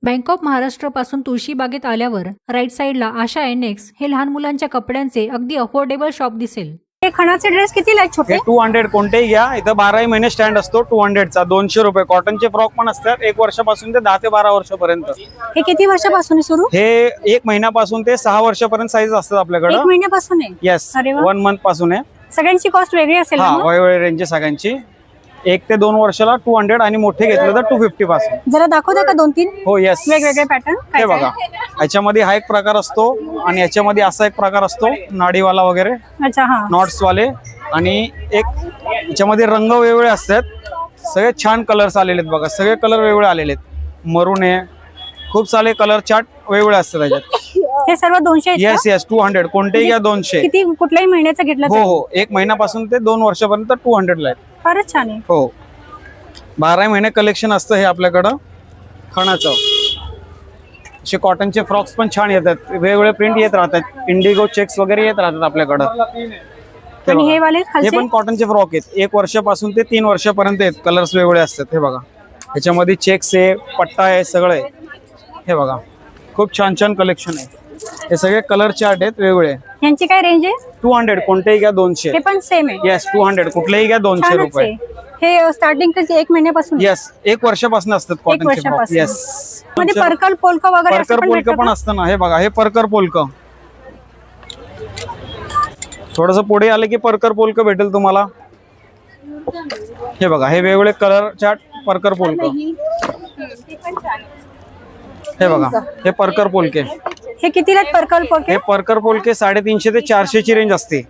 Bank of Maharashtra पासून तुळशीबागेत आल्यावर right साईडला आशा एनेक्स हे लहान मुलांच्या कपड्यांचे अगदी अफोर्डेबल शॉप दिसेल. हे खणाचे ड्रेस कितीला आहेत छोटे? हे 200 कोणतेही घ्या. इथं 12 महिने स्टँड असतो 200 चा. 200 रुपये. कॉटनचे फ्रॉक पण असतात 1 वर्षापासून ते 10 ते 12 वर्षापर्यंत. हे किती वर्षापासून सुरू? हे 1 महिन्यापासून ते 6 वर्षापर्यंत साईज असतात आपल्याकडे. 1 महिन्यापासून आहे. येस, अरे वा. 1 मंथ पासून आहे. सगळ्यांची कॉस्ट वेगळी असेल हा, ना मग? वेगवेगळे रेंज सगळ्यांची. 1 ते 2 वर्षाला 200 आणि मोठे घेतले तर 250 पासून. जरा दाखवता का 2-3 हो येस. वेगवेगळे पॅटर्न? हे बघा, याच्यामध्ये हा एक प्रकार असतो आणि याच्यामध्ये असा एक प्रकार असतो नाडीवाला वगैरे, अच्छा, हा. नॉट्स वाले. आणि एक याच्यामध्ये रंग वेगवेगळे असतात. सगळे छान कलर्स आलेले आहेत बघा. सगळे कलर वेगवेगळे आलेले आहेत. मरून आहे, खूप सारे कलर चार्ट वेगवेगळे असतात त्याच्यात. हे सर्व 200 आहेत येस का? येस, 200 कोणतेही घ्या 200. किती कुठल्याही महिन्याचं घेतलं हो तर? हो, 1 महिन्यापासून ते 2 वर्षापर्यंत 200 ला आहेत. फारच छान आहे. हो, 12 महिने कलेक्शन असतं हे आपल्याकडं खणाचं. असे कॉटनचे फ्रॉक्स पण छान येतात. वेगवेगळे प्रिंट येत राहतात. इंडिगो चेक्स वगैरे येत राहतात आपल्याकडं. हे आणि बघा. हे वाले हे खालचे? पण कॉटनचे फ्रॉक आहेत. 1 वर्षापासून ते 3 वर्षापर्यंत आहेत. कलर्स वेगवेगळे असतात. हे बघा, ह्याच्यामध्ये चेक्स आहे, पट्टा आहे, सगळं आहे. हे बघा, खूप छान छान कलेक्शन आहे. हे सगळे कलर चार्ट आहेत वेगवेगळे. यांची काय रेंज आहे? 200 कोणतेही घ्या 200. हे पण सेम आहे. येस, 200 कुठलेही घ्या 200 छानच रुपये. आहे. हे स्टार्टिंग किती 1 महिन्यापासून? येस, 1 वर्षापासून असतात कॉटनचे फ्रॉक. वर्षापासून. येस, मध्ये पर्कल पोलक वगैरे असं परकर पण पोलक भेटतं पण का? असतं ना. हे बघा, हे परकर पोलक. थोडस पुढे आले की परकर पोलक भेटेल तुम्हाला. हे बघा, हे वेगवेगळे कलर चार्ट परकर पोलक. हे बघा, हे परकर पोलके. हे कितीला आहेत पर्कल पोलके? हे परकर पोलके 350 ते 400 ची रेंज असते.